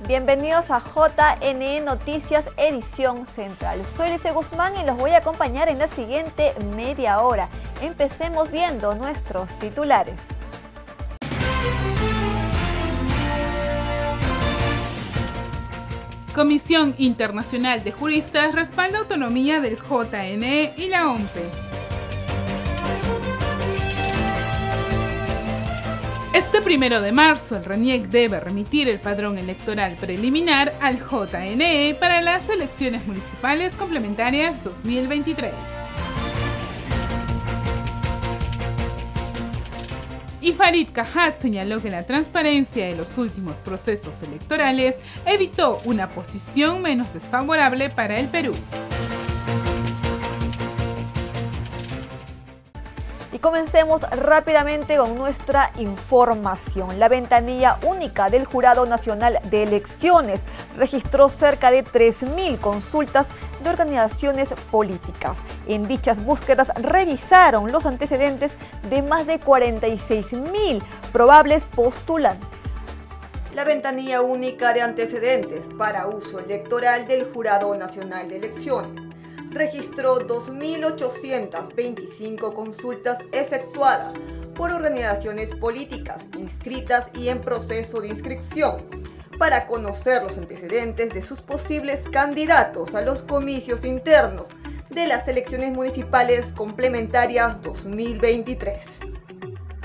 Bienvenidos a JNE Noticias Edición Central. Soy Lice Guzmán y los voy a acompañar en la siguiente media hora. Empecemos viendo nuestros titulares. Comisión Internacional de Juristas respalda autonomía del JNE y la OMPE. Este 1 de marzo, el RENIEC debe remitir el padrón electoral preliminar al JNE para las elecciones municipales complementarias 2023. Y Farid Cajat señaló que la transparencia de los últimos procesos electorales evitó una posición menos desfavorable para el Perú. Y comencemos rápidamente con nuestra información. La ventanilla única del Jurado Nacional de Elecciones registró cerca de 3.000 consultas de organizaciones políticas. En dichas búsquedas revisaron los antecedentes de más de 46.000 probables postulantes. La ventanilla única de antecedentes para uso electoral del Jurado Nacional de Elecciones registró 2.825 consultas efectuadas por organizaciones políticas inscritas y en proceso de inscripción para conocer los antecedentes de sus posibles candidatos a los comicios internos de las elecciones municipales complementarias 2023.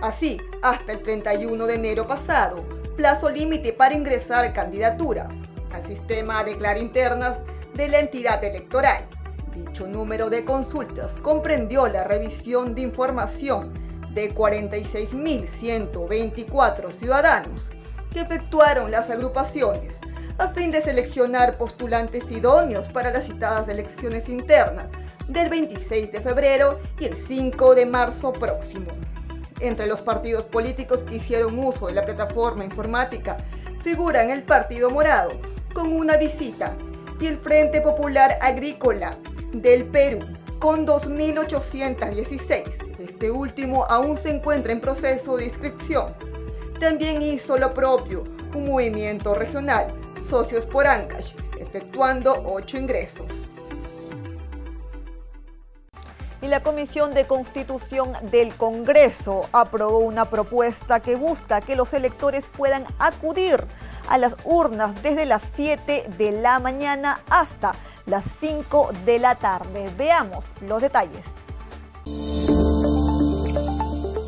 Así, hasta el 31 de enero pasado, plazo límite para ingresar candidaturas al sistema de declara internas de la entidad electoral. Dicho número de consultas comprendió la revisión de información de 46.124 ciudadanos que efectuaron las agrupaciones a fin de seleccionar postulantes idóneos para las citadas elecciones internas del 26 de febrero y el 5 de marzo próximo. Entre los partidos políticos que hicieron uso de la plataforma informática figuran el Partido Morado, con una visita, y el Frente Popular Agrícola del Perú, con 2.816. Este último aún se encuentra en proceso de inscripción. También hizo lo propio un movimiento regional, Socios por Ancash, efectuando 8 ingresos. Y la Comisión de Constitución del Congreso aprobó una propuesta que busca que los electores puedan acudir a las urnas desde las 7 de la mañana hasta las 5 de la tarde. Veamos los detalles.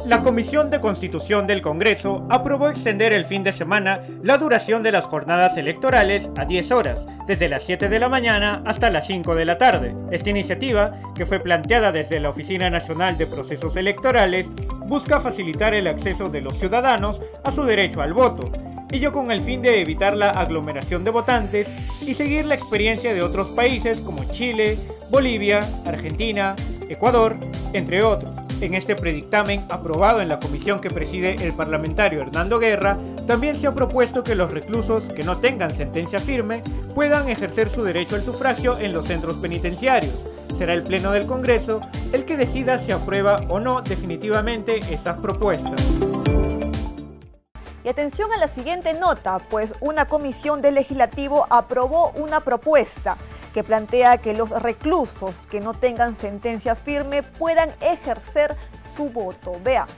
La Comisión de Constitución del Congreso aprobó extender el fin de semana la duración de las jornadas electorales a 10 horas, desde las 7 de la mañana hasta las 5 de la tarde. Esta iniciativa, que fue planteada desde la Oficina Nacional de Procesos Electorales, busca facilitar el acceso de los ciudadanos a su derecho al voto, ello con el fin de evitar la aglomeración de votantes y seguir la experiencia de otros países como Chile, Bolivia, Argentina, Ecuador, entre otros. En este predictamen, aprobado en la comisión que preside el parlamentario Hernando Guerra, también se ha propuesto que los reclusos que no tengan sentencia firme puedan ejercer su derecho al sufragio en los centros penitenciarios. Será el Pleno del Congreso el que decida si aprueba o no definitivamente estas propuestas. Y atención a la siguiente nota, pues una comisión del Legislativo aprobó una propuesta que plantea que los reclusos que no tengan sentencia firme puedan ejercer su voto. Veamos.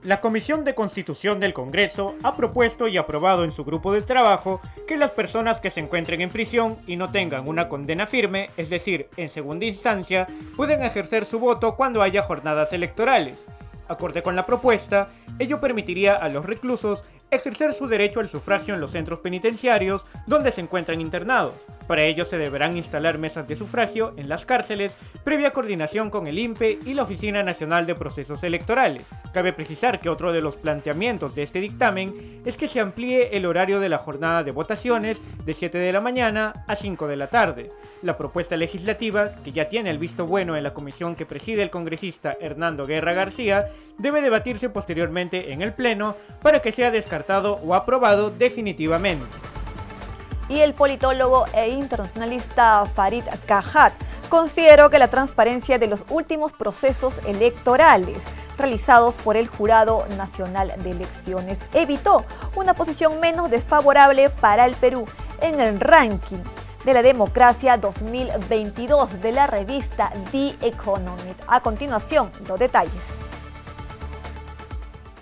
La Comisión de Constitución del Congreso ha propuesto y aprobado en su grupo de trabajo que las personas que se encuentren en prisión y no tengan una condena firme, es decir, en segunda instancia, pueden ejercer su voto cuando haya jornadas electorales. Acorde con la propuesta, ello permitiría a los reclusos ejercer su derecho al sufragio en los centros penitenciarios donde se encuentran internados. Para ello se deberán instalar mesas de sufragio en las cárceles, previa coordinación con el INPE y la Oficina Nacional de Procesos Electorales. Cabe precisar que otro de los planteamientos de este dictamen es que se amplíe el horario de la jornada de votaciones de 7 de la mañana a 5 de la tarde. La propuesta legislativa, que ya tiene el visto bueno en la comisión que preside el congresista Hernando Guerra García, debe debatirse posteriormente en el Pleno para que sea descartado o aprobado definitivamente. Y el politólogo e internacionalista Farid Cajat Considero que la transparencia de los últimos procesos electorales realizados por el Jurado Nacional de Elecciones evitó una posición menos desfavorable para el Perú en el ranking de la democracia 2022 de la revista The Economist. A continuación, los detalles.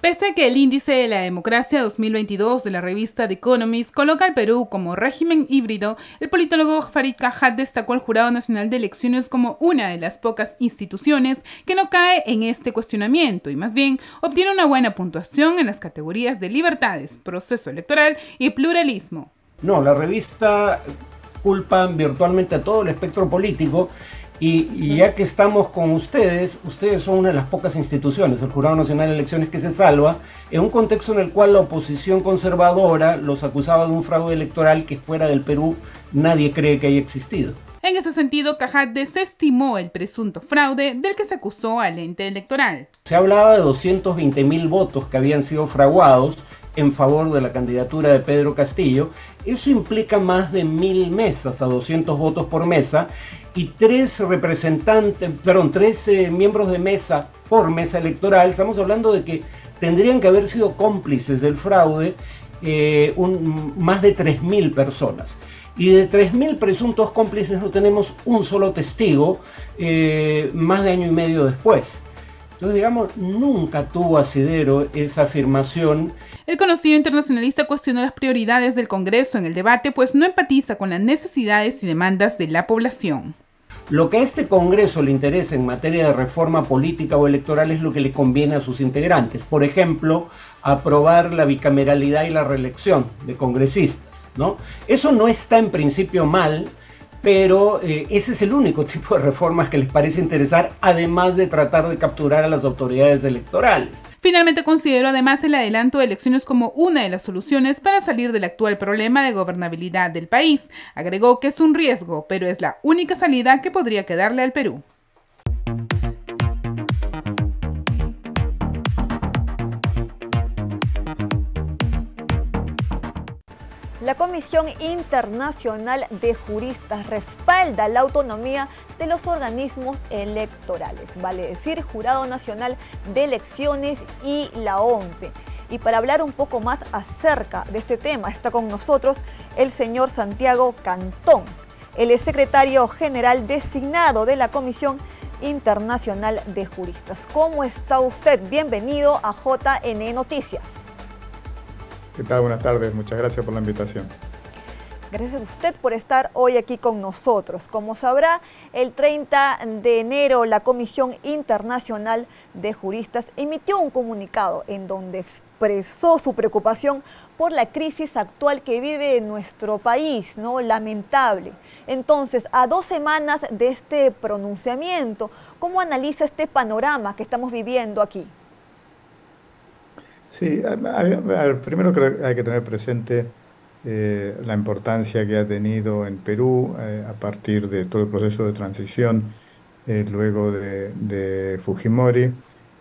Pese a que el índice de la democracia 2022 de la revista The Economist coloca al Perú como régimen híbrido, el politólogo Farid Cajat destacó al Jurado Nacional de Elecciones como una de las pocas instituciones que no cae en este cuestionamiento y más bien obtiene una buena puntuación en las categorías de libertades, proceso electoral y pluralismo. No, la revista culpa virtualmente a todo el espectro político. Y ya que estamos con ustedes son una de las pocas instituciones, el Jurado Nacional de Elecciones, que se salva en un contexto en el cual la oposición conservadora los acusaba de un fraude electoral que fuera del Perú nadie cree que haya existido. En ese sentido, Cajat desestimó el presunto fraude del que se acusó al ente electoral. Se hablaba de 220.000 votos que habían sido fraguados en favor de la candidatura de Pedro Castillo. Eso implica más de 1.000 mesas a 200 votos por mesa y 3 miembros de mesa por mesa electoral. Estamos hablando de que tendrían que haber sido cómplices del fraude más de 3.000 personas. Y de 3.000 presuntos cómplices no tenemos un solo testigo más de año y medio después. Entonces, digamos, nunca tuvo asidero esa afirmación. El conocido internacionalista cuestionó las prioridades del Congreso en el debate, pues no empatiza con las necesidades y demandas de la población. Lo que a este Congreso le interesa en materia de reforma política o electoral es lo que le conviene a sus integrantes. Por ejemplo, aprobar la bicameralidad y la reelección de congresistas, ¿no? Eso no está en principio mal, pero ese es el único tipo de reformas que les parece interesar, además de tratar de capturar a las autoridades electorales. Finalmente consideró además el adelanto de elecciones como una de las soluciones para salir del actual problema de gobernabilidad del país. Agregó que es un riesgo, pero es la única salida que podría quedarle al Perú. La Comisión Internacional de Juristas respalda la autonomía de los organismos electorales, vale decir, Jurado Nacional de Elecciones y la OMPE. Y para hablar un poco más acerca de este tema, está con nosotros el señor Santiago Cantón. Él es secretario general designado de la Comisión Internacional de Juristas. ¿Cómo está usted? Bienvenido a JN Noticias. ¿Qué tal? Buenas tardes, muchas gracias por la invitación. Gracias a usted por estar hoy aquí con nosotros. Como sabrá, el 30 de enero la Comisión Internacional de Juristas emitió un comunicado en donde expresó su preocupación por la crisis actual que vive nuestro país, ¿no? Lamentable. Entonces, a 2 semanas de este pronunciamiento, ¿cómo analiza este panorama que estamos viviendo aquí? Sí, primero creo que hay que tener presente la importancia que ha tenido en Perú a partir de todo el proceso de transición luego de Fujimori,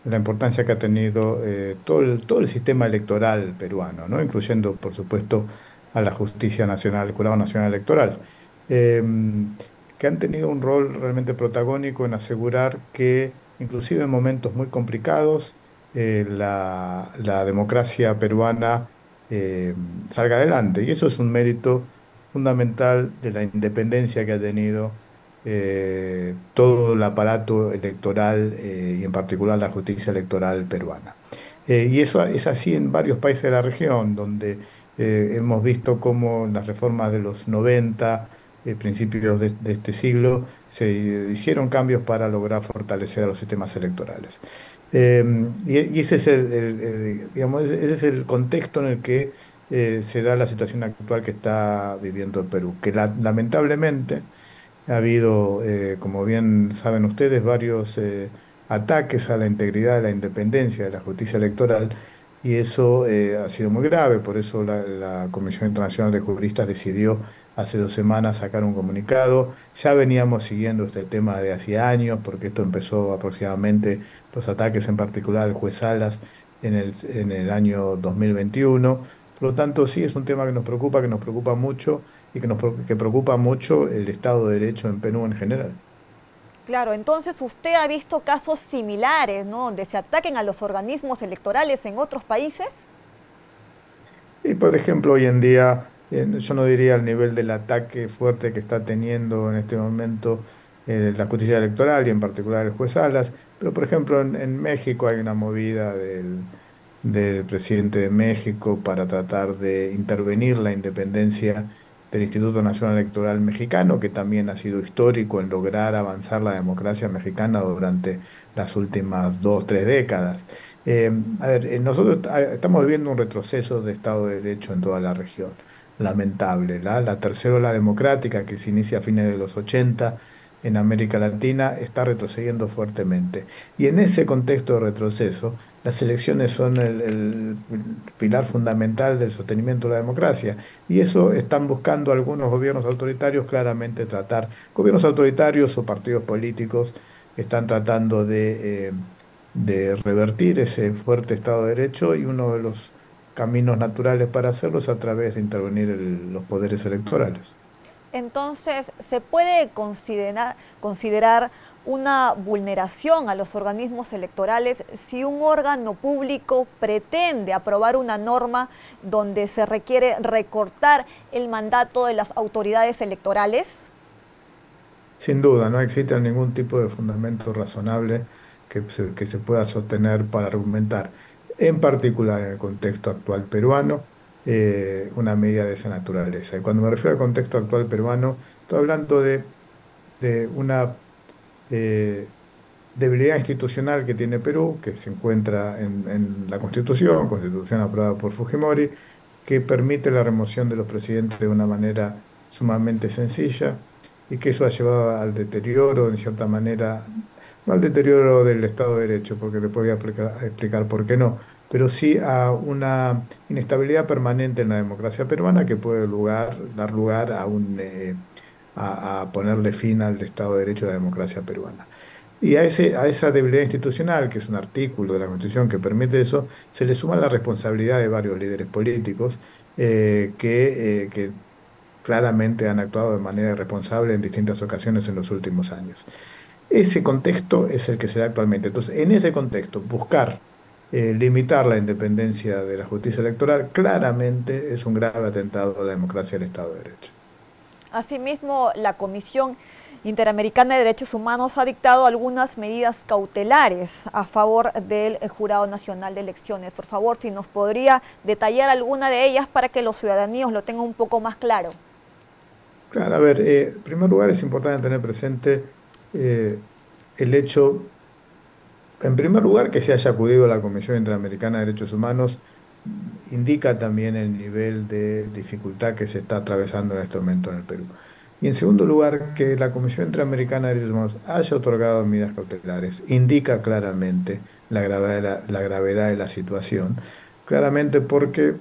la importancia que ha tenido todo el sistema electoral peruano, ¿no? Incluyendo, por supuesto, a la Justicia Nacional, el Jurado Nacional Electoral, que han tenido un rol realmente protagónico en asegurar que, inclusive en momentos muy complicados, la democracia peruana salga adelante. Y eso es un mérito fundamental de la independencia que ha tenido todo el aparato electoral y en particular la justicia electoral peruana. Y eso es así en varios países de la región, donde hemos visto cómo en las reformas de los 90, principios de este siglo, se hicieron cambios para lograr fortalecer a los sistemas electorales. Y ese es ese es el contexto en el que se da la situación actual que está viviendo el Perú, que lamentablemente ha habido, como bien saben ustedes, varios ataques a la integridad, a la independencia de la justicia electoral, y eso ha sido muy grave. Por eso la Comisión Internacional de Juristas decidió hace 2 semanas sacar un comunicado. Ya veníamos siguiendo este tema de hacía años, porque esto empezó aproximadamente, los ataques en particular al juez Salas, en el año 2021. Por lo tanto, sí es un tema que nos preocupa mucho y que preocupa mucho el Estado de Derecho en Perú en general. Claro, entonces usted ha visto casos similares, ¿no? Donde se ataquen a los organismos electorales en otros países. Y por ejemplo, hoy en día, yo no diría el nivel del ataque fuerte que está teniendo en este momento la justicia electoral y en particular el juez Salas, pero por ejemplo en México hay una movida del presidente de México para tratar de intervenir la independencia del Instituto Nacional Electoral Mexicano, que también ha sido histórico en lograr avanzar la democracia mexicana durante las últimas 2, 3 décadas. Nosotros estamos viviendo un retroceso de Estado de Derecho en toda la región, lamentable. La tercera ola democrática que se inicia a fines de los 80 en América Latina está retrocediendo fuertemente. Y en ese contexto de retroceso, las elecciones son el pilar fundamental del sostenimiento de la democracia. Y eso están buscando algunos gobiernos autoritarios claramente tratar. Gobiernos autoritarios o partidos políticos están tratando de revertir ese fuerte Estado de Derecho, y uno de los caminos naturales para hacerlo es a través de intervenir los poderes electorales. Entonces, ¿se puede considerar una vulneración a los organismos electorales si un órgano público pretende aprobar una norma donde se requiere recortar el mandato de las autoridades electorales? Sin duda, no existe ningún tipo de fundamento razonable que se pueda sostener para argumentar, en particular en el contexto actual peruano, una medida de esa naturaleza. Y cuando me refiero al contexto actual peruano, estoy hablando de una debilidad institucional que tiene Perú, que se encuentra en la Constitución aprobada por Fujimori, que permite la remoción de los presidentes de una manera sumamente sencilla, y que eso ha llevado al deterioro, en cierta manera, no al deterioro del Estado de Derecho, porque después voy a explicar por qué no, pero sí a una inestabilidad permanente en la democracia peruana que puede dar lugar a ponerle fin al Estado de Derecho de la democracia peruana. Y a esa debilidad institucional, que es un artículo de la Constitución que permite eso, se le suma la responsabilidad de varios líderes políticos que claramente han actuado de manera irresponsable en distintas ocasiones en los últimos años. Ese contexto es el que se da actualmente. Entonces, en ese contexto, buscar limitar la independencia de la justicia electoral claramente es un grave atentado a la democracia y al Estado de Derecho. Asimismo, la Comisión Interamericana de Derechos Humanos ha dictado algunas medidas cautelares a favor del Jurado Nacional de Elecciones. Por favor, si nos podría detallar alguna de ellas para que los ciudadanos lo tengan un poco más claro. Claro, a ver, en primer lugar es importante tener presente el hecho, en primer lugar, que se haya acudido a la Comisión Interamericana de Derechos Humanos indica también el nivel de dificultad que se está atravesando en este momento en el Perú. Y en segundo lugar, que la Comisión Interamericana de Derechos Humanos haya otorgado medidas cautelares indica claramente la gravedad de la situación, claramente porque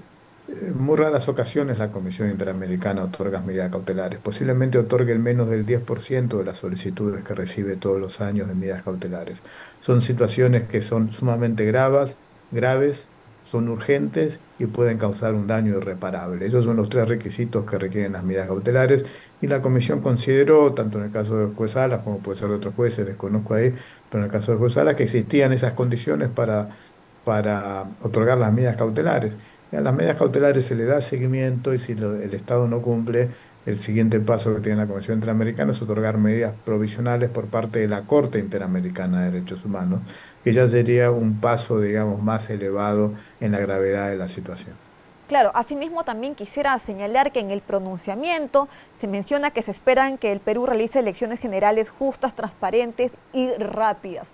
en muy raras ocasiones la Comisión Interamericana otorga medidas cautelares. Posiblemente otorgue el menos del 10% de las solicitudes que recibe todos los años de medidas cautelares. Son situaciones que son sumamente graves, son urgentes y pueden causar un daño irreparable. Esos son los 3 requisitos que requieren las medidas cautelares, y la Comisión consideró, tanto en el caso del juez Salas como puede ser de otros jueces, desconozco ahí, pero en el caso del juez Salas, que existían esas condiciones para otorgar las medidas cautelares. Y a las medidas cautelares se le da seguimiento, y si el Estado no cumple, el siguiente paso que tiene la Comisión Interamericana es otorgar medidas provisionales por parte de la Corte Interamericana de Derechos Humanos, que ya sería un paso, digamos, más elevado en la gravedad de la situación. Claro, asimismo también quisiera señalar que en el pronunciamiento se menciona que se esperan que el Perú realice elecciones generales justas, transparentes y rápidas.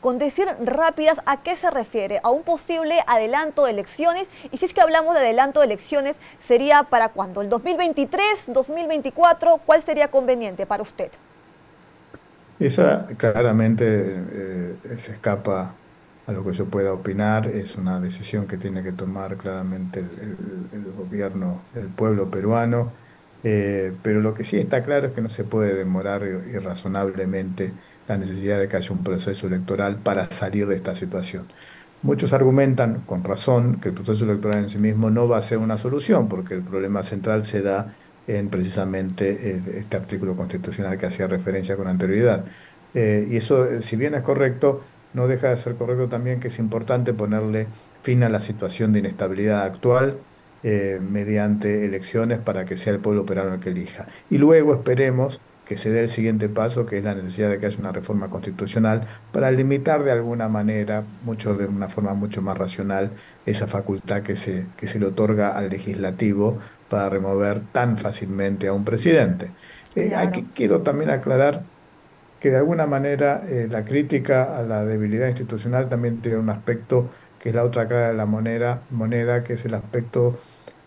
Con decir rápidas, ¿a qué se refiere? ¿A un posible adelanto de elecciones? Y si es que hablamos de adelanto de elecciones, ¿sería para cuándo? ¿El 2023, 2024? ¿Cuál sería conveniente para usted? Esa claramente se escapa a lo que yo pueda opinar. Es una decisión que tiene que tomar claramente el gobierno, el pueblo peruano. Pero lo que sí está claro es que no se puede demorar irrazonablemente la necesidad de que haya un proceso electoral para salir de esta situación. Muchos argumentan, con razón, que el proceso electoral en sí mismo no va a ser una solución, porque el problema central se da en precisamente este artículo constitucional que hacía referencia con anterioridad. Y eso, si bien es correcto, no deja de ser correcto también que es importante ponerle fin a la situación de inestabilidad actual mediante elecciones para que sea el pueblo peruano el que elija. Y luego esperemos que se dé el siguiente paso, que es la necesidad de que haya una reforma constitucional para limitar de alguna manera, de una forma mucho más racional, esa facultad que se le otorga al legislativo para remover tan fácilmente a un presidente. Claro. Quiero también aclarar que de alguna manera la crítica a la debilidad institucional también tiene un aspecto que es la otra cara de la moneda, que es el aspecto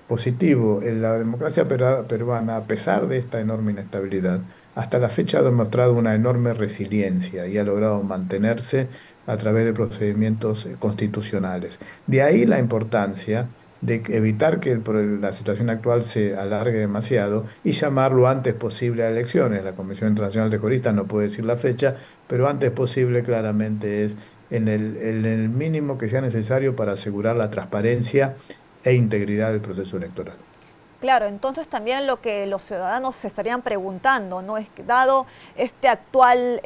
positivo. En la democracia peruana, a pesar de esta enorme inestabilidad, hasta la fecha ha demostrado una enorme resiliencia y ha logrado mantenerse a través de procedimientos constitucionales. De ahí la importancia de evitar que la situación actual se alargue demasiado y llamar lo antes posible a elecciones. La Comisión Internacional de Juristas no puede decir la fecha, pero antes posible claramente es en el mínimo que sea necesario para asegurar la transparencia e integridad del proceso electoral. Claro, entonces también lo que los ciudadanos se estarían preguntando, ¿no? Es que dado este actual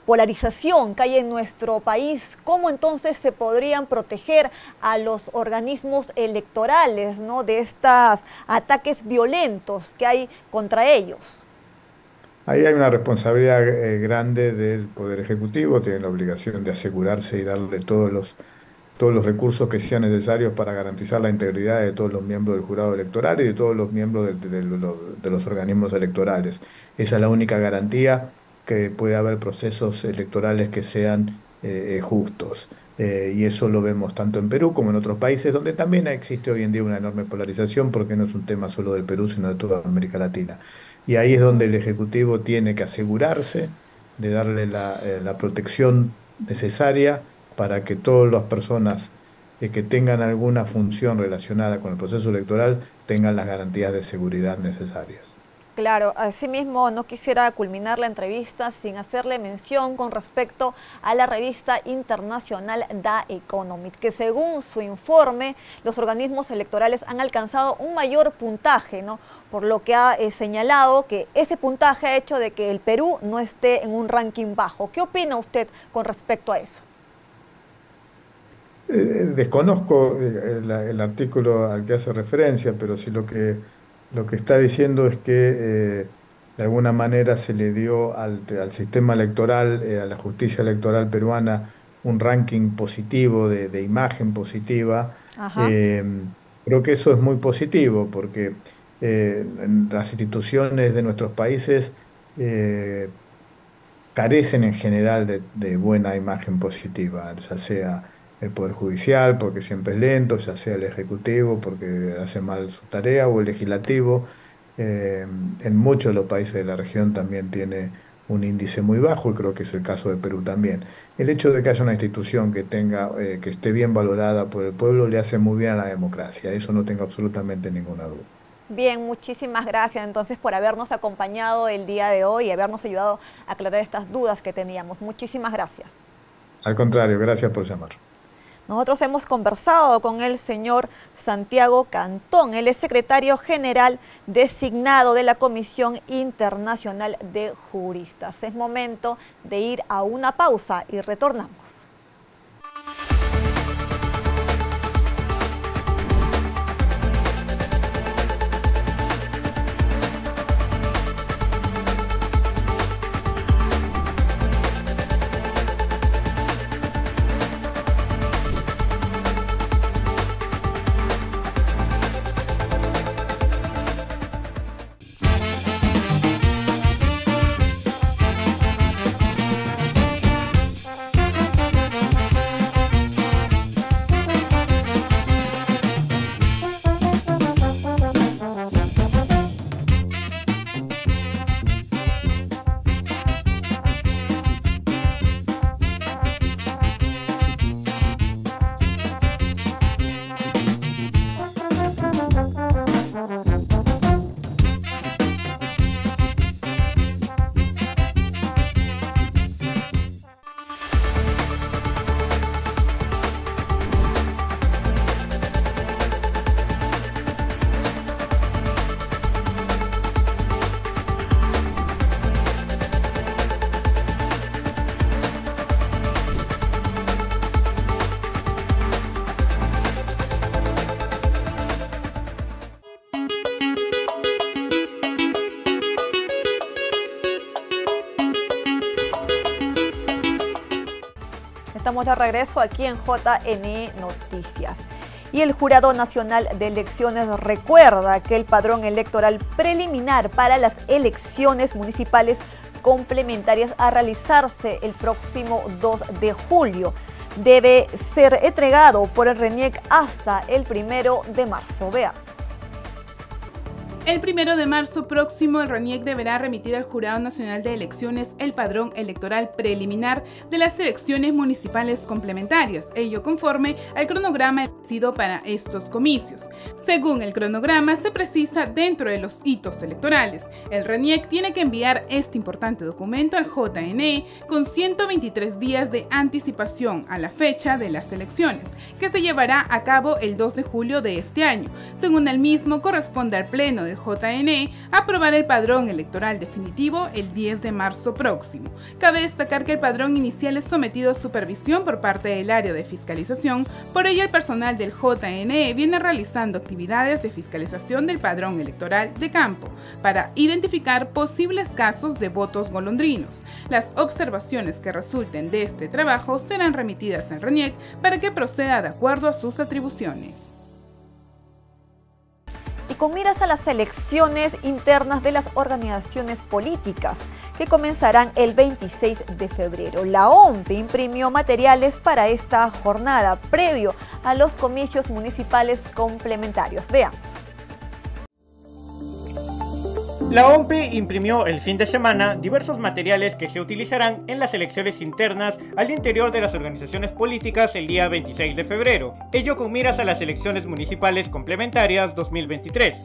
polarización que hay en nuestro país, ¿cómo entonces se podrían proteger a los organismos electorales, ¿no?, de estos ataques violentos que hay contra ellos? Ahí hay una responsabilidad grande del Poder Ejecutivo, tiene la obligación de asegurarse y darle todos los recursos que sean necesarios para garantizar la integridad de todos los miembros del jurado electoral y de todos los miembros de los organismos electorales. Esa es la única garantía que puede haber procesos electorales que sean justos. Y eso lo vemos tanto en Perú como en otros países, donde también existe hoy en día una enorme polarización, porque no es un tema solo del Perú, sino de toda América Latina. Y ahí es donde el Ejecutivo tiene que asegurarse de darle la protección necesaria para que todas las personas que tengan alguna función relacionada con el proceso electoral tengan las garantías de seguridad necesarias. Claro, asimismo no quisiera culminar la entrevista sin hacerle mención con respecto a la revista internacional The Economist, que según su informe los organismos electorales han alcanzado un mayor puntaje, ¿no? Por lo que ha señalado que ese puntaje ha hecho de que el Perú no esté en un ranking bajo. ¿Qué opina usted con respecto a eso? Desconozco el artículo al que hace referencia, pero sí lo que está diciendo es que de alguna manera se le dio al sistema electoral, a la justicia electoral peruana, un ranking positivo, de imagen positiva. Creo que eso es muy positivo porque las instituciones de nuestros países carecen en general de buena imagen positiva, ya sea el Poder Judicial, porque siempre es lento, ya sea el Ejecutivo, porque hace mal su tarea, o el Legislativo. En muchos de los países de la región también tiene un índice muy bajo, y creo que es el caso de Perú también. El hecho de que haya una institución que esté bien valorada por el pueblo le hace muy bien a la democracia, eso no tengo absolutamente ninguna duda. Bien, muchísimas gracias entonces por habernos acompañado el día de hoy y habernos ayudado a aclarar estas dudas que teníamos. Muchísimas gracias. Al contrario, gracias por llamar. Nosotros hemos conversado con el señor Santiago Cantón, él es secretario general designado de la Comisión Internacional de Juristas. Es momento de ir a una pausa y retornamos. Estamos de regreso aquí en JNE Noticias. Y el Jurado Nacional de Elecciones recuerda que el padrón electoral preliminar para las elecciones municipales complementarias a realizarse el próximo 2 de julio debe ser entregado por el RENIEC hasta el 1 de marzo. Veamos. El 1 de marzo próximo, el RENIEC deberá remitir al Jurado Nacional de Elecciones el padrón electoral preliminar de las elecciones municipales complementarias, ello conforme al cronograma establecido para estos comicios. Según el cronograma, se precisa dentro de los hitos electorales. El RENIEC tiene que enviar este importante documento al JNE con 123 días de anticipación a la fecha de las elecciones, que se llevará a cabo el 2 de julio de este año. Según el mismo, corresponde al Pleno del JNE aprobar el padrón electoral definitivo el 10 de marzo próximo. Cabe destacar que el padrón inicial es sometido a supervisión por parte del área de fiscalización, por ello el personal del JNE viene realizando actividades de fiscalización del padrón electoral de campo para identificar posibles casos de votos golondrinos. Las observaciones que resulten de este trabajo serán remitidas al RENIEC para que proceda de acuerdo a sus atribuciones. Y con miras a las elecciones internas de las organizaciones políticas que comenzarán el 26 de febrero, la OMP imprimió materiales para esta jornada previo a los comicios municipales complementarios. Veamos. La OMP imprimió el fin de semana diversos materiales que se utilizarán en las elecciones internas al interior de las organizaciones políticas el día 26 de febrero, ello con miras a las elecciones municipales complementarias 2023.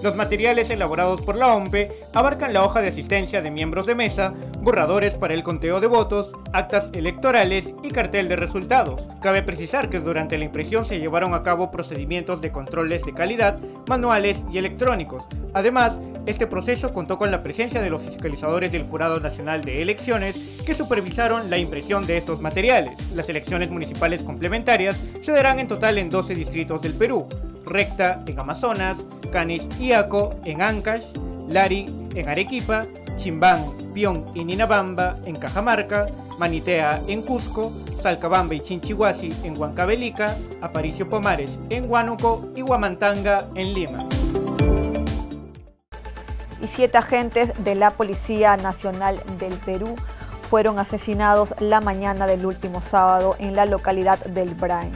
Los materiales elaborados por la OMP abarcan la hoja de asistencia de miembros de mesa, borradores para el conteo de votos, actas electorales y cartel de resultados. Cabe precisar que durante la impresión se llevaron a cabo procedimientos de controles de calidad, manuales y electrónicos. Además, este proceso contó con la presencia de los fiscalizadores del Jurado Nacional de Elecciones que supervisaron la impresión de estos materiales. Las elecciones municipales complementarias se darán en total en 12 distritos del Perú: Recta en Amazonas, Canis y Aco en Ancash, Lari en Arequipa, Chimbán, Pion y Ninabamba en Cajamarca, Manitea en Cusco, Salcabamba y Chinchihuasi en Huancavelica, Aparicio Pomares en Huánuco y Huamantanga en Lima. Y 7 agentes de la Policía Nacional del Perú fueron asesinados la mañana del último sábado en la localidad del Brain.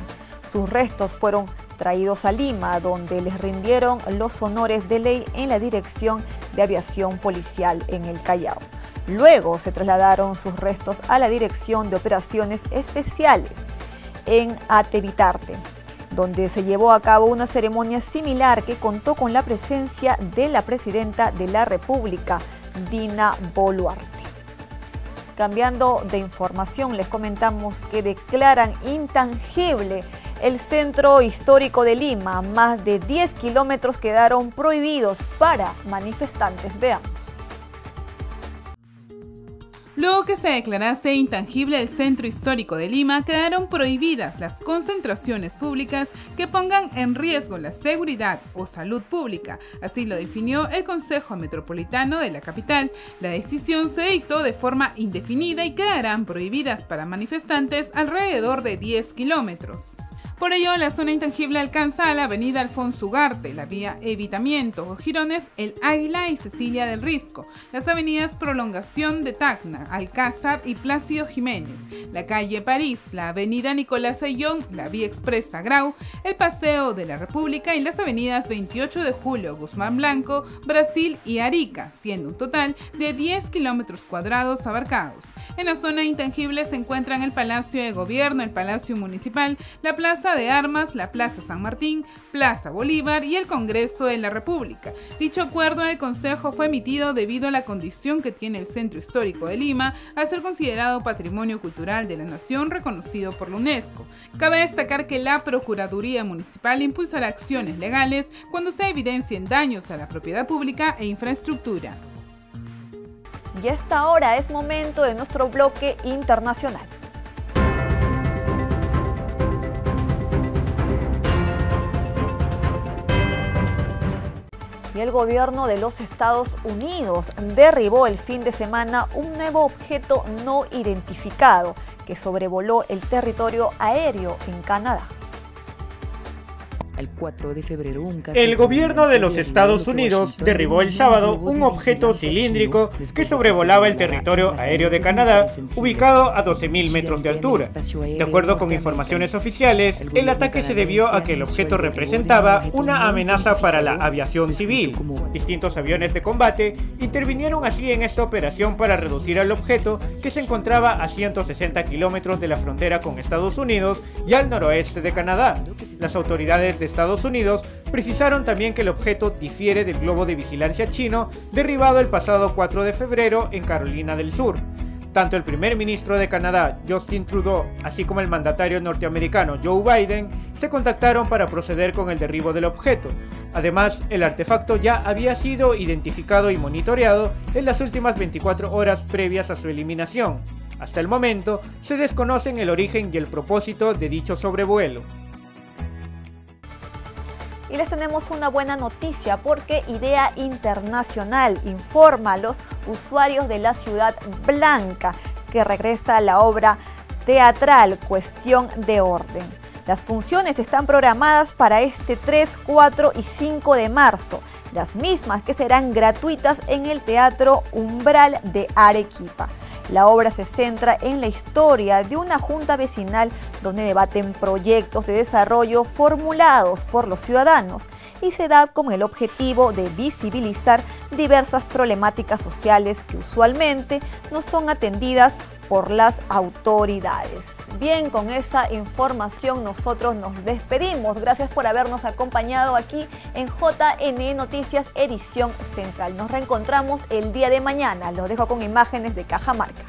Sus restos fueron traídos a Lima, donde les rindieron los honores de ley en la Dirección de Aviación Policial en el Callao. Luego se trasladaron sus restos a la Dirección de Operaciones Especiales en Atevitarte, donde se llevó a cabo una ceremonia similar que contó con la presencia de la Presidenta de la República, Dina Boluarte. Cambiando de información, les comentamos que declaran intangible el Centro Histórico de Lima. Más de 10 kilómetros quedaron prohibidos para manifestantes. Veamos. Luego que se declarase intangible el Centro Histórico de Lima, quedaron prohibidas las concentraciones públicas que pongan en riesgo la seguridad o salud pública. Así lo definió el Consejo Metropolitano de la capital. La decisión se dictó de forma indefinida y quedarán prohibidas para manifestantes alrededor de 10 kilómetros. Por ello, la zona intangible alcanza a la avenida Alfonso Ugarte, la vía Evitamiento, Girones, El Águila y Cecilia del Risco, las avenidas Prolongación de Tacna, Alcázar y Plácido Jiménez, la calle París, la avenida Nicolás Ayllón, la vía Expresa Grau, el Paseo de la República y las avenidas 28 de Julio, Guzmán Blanco, Brasil y Arica, siendo un total de 10 kilómetros cuadrados abarcados. En la zona intangible se encuentran el Palacio de Gobierno, el Palacio Municipal, la Plaza de Armas, la Plaza San Martín, Plaza Bolívar y el Congreso de la República. Dicho acuerdo del Consejo fue emitido debido a la condición que tiene el Centro Histórico de Lima al ser considerado Patrimonio Cultural de la Nación reconocido por la UNESCO. Cabe destacar que la Procuraduría Municipal impulsará acciones legales cuando se evidencien daños a la propiedad pública e infraestructura. Y a esta hora es momento de nuestro bloque internacional. Y el gobierno de los Estados Unidos derribó el fin de semana un nuevo objeto no identificado que sobrevoló el territorio aéreo en Canadá. El 4 de febrero, el gobierno de los Estados Unidos derribó el sábado un objeto cilíndrico que sobrevolaba el territorio aéreo de Canadá, ubicado a 12.000 metros de altura. De acuerdo con informaciones oficiales, el ataque se debió a que el objeto representaba una amenaza para la aviación civil. Distintos aviones de combate intervinieron así en esta operación para reducir al objeto, que se encontraba a 160 kilómetros de la frontera con Estados Unidos y al noroeste de Canadá. Las autoridades de Estados Unidos precisaron también que el objeto difiere del globo de vigilancia chino derribado el pasado 4 de febrero en Carolina del Sur. Tanto el primer ministro de Canadá, Justin Trudeau, así como el mandatario norteamericano Joe Biden, se contactaron para proceder con el derribo del objeto. Además, el artefacto ya había sido identificado y monitoreado en las últimas 24 horas previas a su eliminación. Hasta el momento, se desconocen el origen y el propósito de dicho sobrevuelo. Y les tenemos una buena noticia porque Idea Internacional informa a los usuarios de la Ciudad Blanca que regresa la obra teatral Cuestión de Orden. Las funciones están programadas para este 3, 4 y 5 de marzo, las mismas que serán gratuitas en el Teatro Umbral de Arequipa. La obra se centra en la historia de una junta vecinal donde debaten proyectos de desarrollo formulados por los ciudadanos y se da con el objetivo de visibilizar diversas problemáticas sociales que usualmente no son atendidas por las autoridades. Bien, con esa información nosotros nos despedimos. Gracias por habernos acompañado aquí en JN Noticias Edición Central. Nos reencontramos el día de mañana. Los dejo con imágenes de Cajamarca.